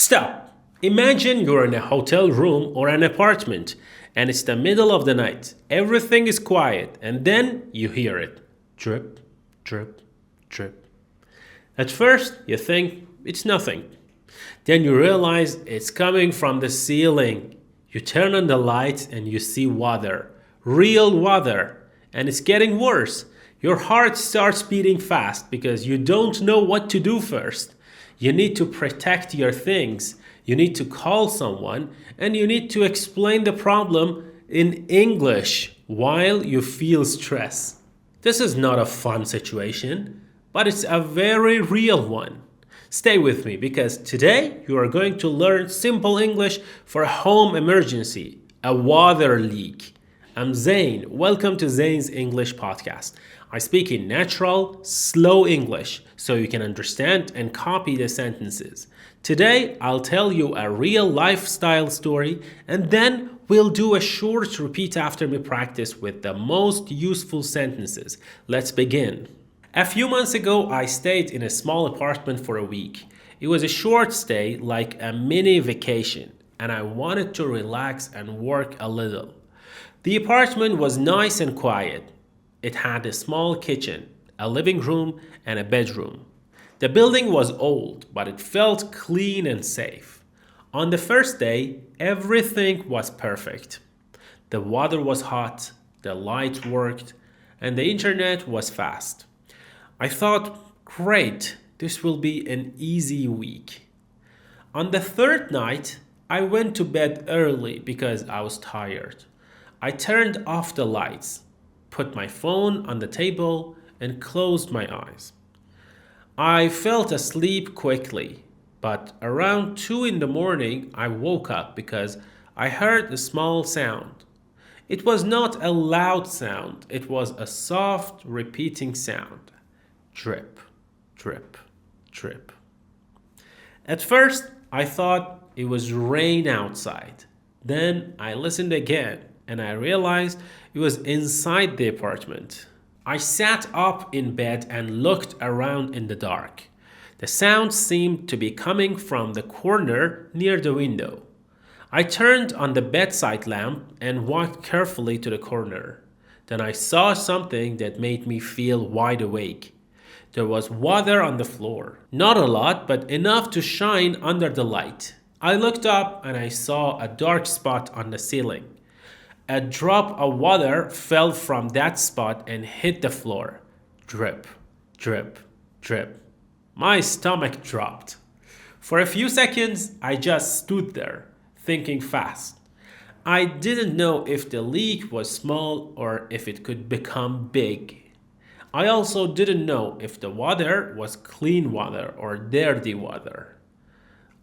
Stop! Imagine you're in a hotel room or an apartment and it's the middle of the night. Everything is quiet and then you hear it. Drip, drip, drip. At first, you think it's nothing. Then you realize it's coming from the ceiling. You turn on the lights and you see water. Real water. And it's getting worse. Your heart starts beating fast because you don't know what to do first. You need to protect your things. You need to call someone and you need to explain the problem in English while you feel stress. This is not a fun situation, but it's a very real one. Stay with me because today you are going to learn simple English for a home emergency, a water leak. I'm Zane. Welcome to Zane's English podcast. I speak in natural, slow English so you can understand and copy the sentences. Today, I'll tell you a real lifestyle story and then we'll do a short repeat after me practice with the most useful sentences. Let's begin. A few months ago, I stayed in a small apartment for a week. It was a short stay, like a mini vacation, and I wanted to relax and work a little. The apartment was nice and quiet. It had a small kitchen, a living room, and a bedroom. The building was old, but it felt clean and safe. On the first day, everything was perfect. The water was hot, the light worked, and the internet was fast. I thought, great, this will be an easy week. On the third night, I went to bed early because I was tired. I turned off the lights, put my phone on the table, and closed my eyes. I fell asleep quickly, but around 2 in the morning I woke up because I heard a small sound. It was not a loud sound, it was a soft, repeating sound. Drip, drip, drip. At first, I thought it was rain outside. Then I listened again and I realized it was inside the apartment. I sat up in bed and looked around in the dark. The sound seemed to be coming from the corner near the window. I turned on the bedside lamp and walked carefully to the corner. Then I saw something that made me feel wide awake. There was water on the floor. Not a lot, but enough to shine under the light. I looked up and I saw a dark spot on the ceiling. A drop of water fell from that spot and hit the floor. Drip, drip, drip. My stomach dropped. For a few seconds, I just stood there, thinking fast. I didn't know if the leak was small or if it could become big. I also didn't know if the water was clean water or dirty water.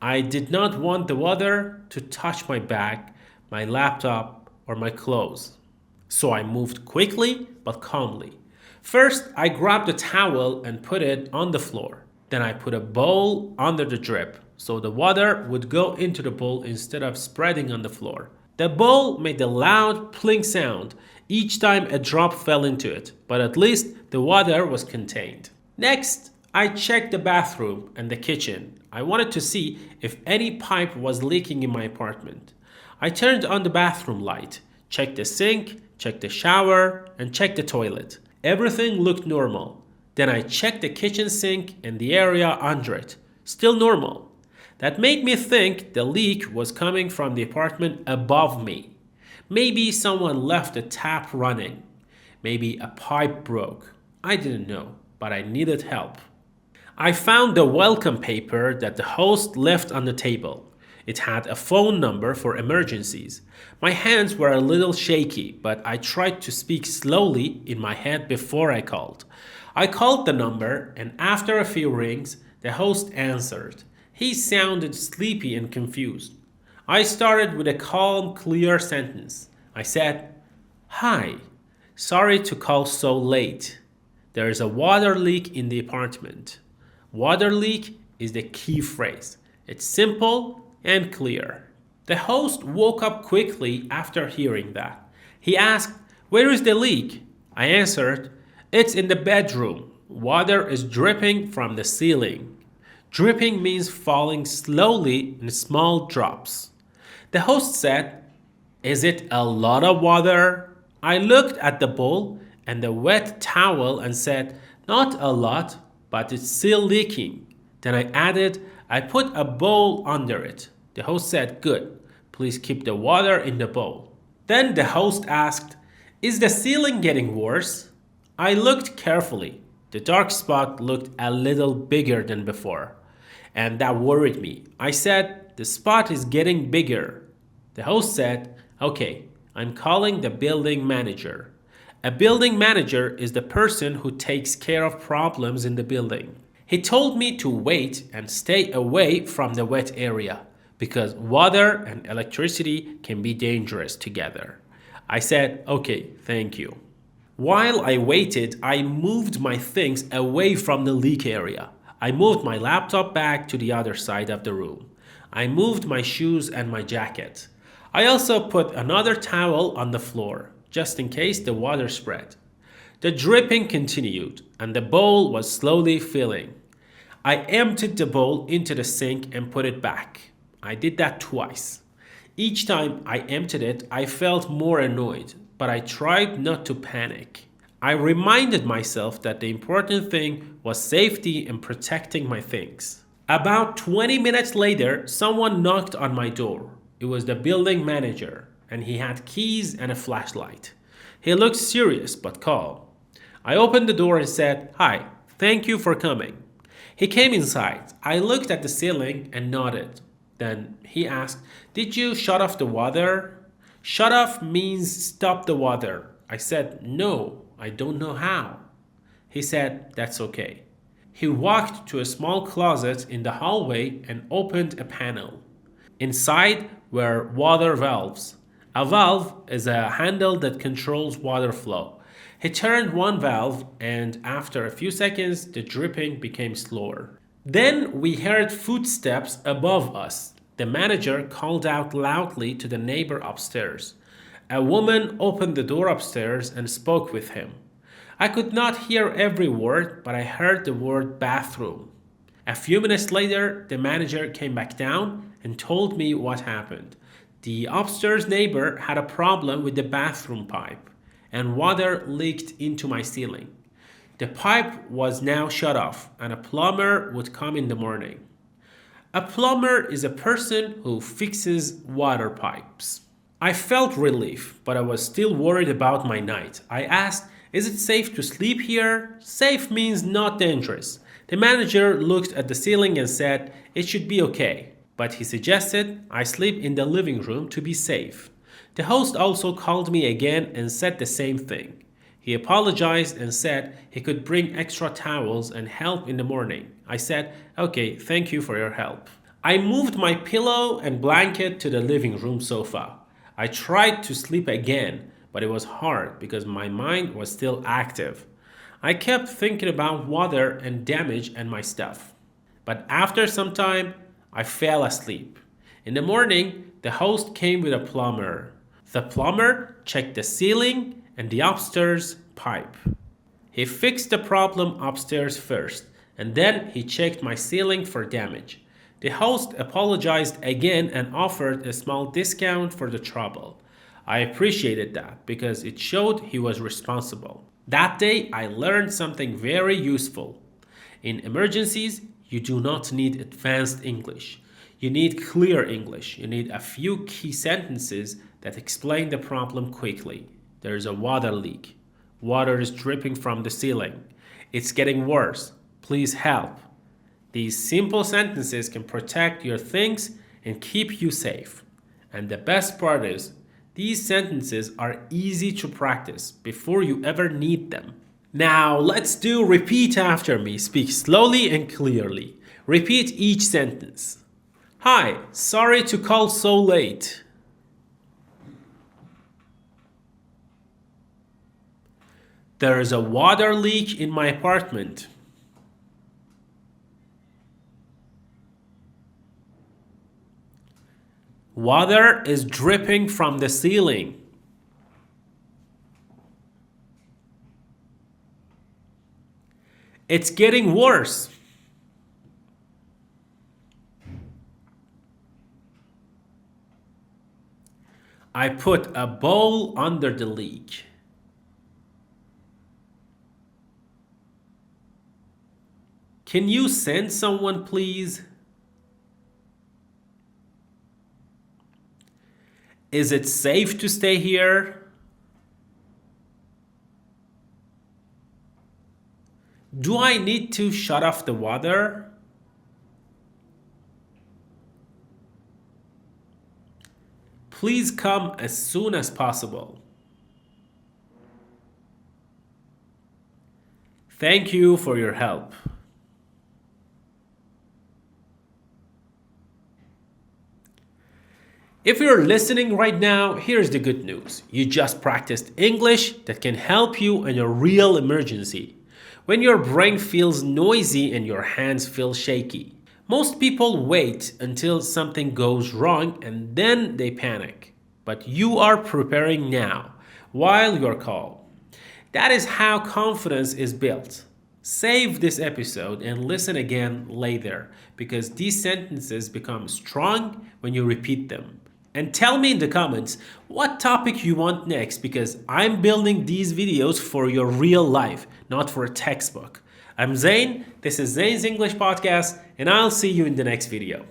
I did not want the water to touch my bag, my laptop, or my clothes. So I moved quickly but calmly. First, I grabbed a towel and put it on the floor. Then I put a bowl under the drip so the water would go into the bowl instead of spreading on the floor. The bowl made a loud plink sound each time a drop fell into it, but at least the water was contained. Next, I checked the bathroom and the kitchen. I wanted to see if any pipe was leaking in my apartment. I turned on the bathroom light, checked the sink, checked the shower, and checked the toilet. Everything looked normal. Then I checked the kitchen sink and the area under it. Still normal. That made me think the leak was coming from the apartment above me. Maybe someone left the tap running. Maybe a pipe broke. I didn't know, but I needed help. I found the welcome paper that the host left on the table. It had a phone number for emergencies. My hands were a little shaky, but I tried to speak slowly in my head before I called. I called the number, and after a few rings, the host answered. He sounded sleepy and confused. I started with a calm, clear sentence. I said, "Hi, sorry to call so late. There is a water leak in the apartment." Water leak is the key phrase. It's simple and clear. The host woke up quickly after hearing that. He asked, "Where is the leak?" I answered, "It's in the bedroom. Water is dripping from the ceiling." Dripping means falling slowly in small drops. The host said, "Is it a lot of water?" I looked at the bowl and the wet towel and said, "Not a lot, but it's still leaking." Then I added, "I put a bowl under it." The host said, "Good. Please keep the water in the bowl." Then the host asked, "Is the ceiling getting worse?" I looked carefully. The dark spot looked a little bigger than before, and that worried me. I said, "The spot is getting bigger." The host said, "Okay, I'm calling the building manager." A building manager is the person who takes care of problems in the building. He told me to wait and stay away from the wet area because water and electricity can be dangerous together. I said, "Okay, thank you." While I waited, I moved my things away from the leak area. I moved my laptop bag to the other side of the room. I moved my shoes and my jacket. I also put another towel on the floor, just in case the water spread. The dripping continued, and the bowl was slowly filling. I emptied the bowl into the sink and put it back. I did that twice. Each time I emptied it, I felt more annoyed, but I tried not to panic. I reminded myself that the important thing was safety and protecting my things. About 20 minutes later, someone knocked on my door. It was the building manager, and he had keys and a flashlight. He looked serious but calm. I opened the door and said, "Hi, thank you for coming." He came inside. I looked at the ceiling and nodded. Then he asked, "Did you shut off the water?" "Shut off means stop the water." I said, "No, I don't know how." He said, "That's okay." He walked to a small closet in the hallway and opened a panel. Inside were water valves. A valve is a handle that controls water flow. He turned one valve, and after a few seconds, the dripping became slower. Then we heard footsteps above us. The manager called out loudly to the neighbor upstairs. A woman opened the door upstairs and spoke with him. I could not hear every word, but I heard the word bathroom. A few minutes later, the manager came back down and told me what happened. The upstairs neighbor had a problem with the bathroom pipe, and water leaked into my ceiling. The pipe was now shut off, and a plumber would come in the morning. A plumber is a person who fixes water pipes. I felt relief, but I was still worried about my night. I asked, "Is it safe to sleep here?" "Safe means not dangerous." The manager looked at the ceiling and said, "It should be okay." But he suggested I sleep in the living room to be safe. The host also called me again and said the same thing. He apologized and said he could bring extra towels and help in the morning. I said, "Okay, thank you for your help." I moved my pillow and blanket to the living room sofa. I tried to sleep again, but it was hard because my mind was still active. I kept thinking about water and damage and my stuff. But after some time, I fell asleep. In the morning, the host came with a plumber. The plumber checked the ceiling and the upstairs pipe. He fixed the problem upstairs first, and then he checked my ceiling for damage. The host apologized again and offered a small discount for the trouble. I appreciated that because it showed he was responsible. That day, I learned something very useful. In emergencies, you do not need advanced English. You need clear English. You need a few key sentences that explain the problem quickly. There is a water leak. Water is dripping from the ceiling. It's getting worse. Please help. These simple sentences can protect your things and keep you safe. And the best part is, these sentences are easy to practice before you ever need them. Now let's do repeat after me. Speak slowly and clearly. Repeat each sentence. Hi, sorry to call so late. There is a water leak in my apartment. Water is dripping from the ceiling. It's getting worse. I put a bowl under the leak. Can you send someone, please? Is it safe to stay here? Do I need to shut off the water? Please come as soon as possible. Thank you for your help. If you're listening right now, here's the good news. You just practiced English that can help you in a real emergency. When your brain feels noisy and your hands feel shaky. Most people wait until something goes wrong and then they panic. But you are preparing now, while you're calm. That is how confidence is built. Save this episode and listen again later because these sentences become strong when you repeat them. And tell me in the comments what topic you want next because I'm building these videos for your real life, not for a textbook. I'm Zane, this is Zane's English Podcast, and I'll see you in the next video.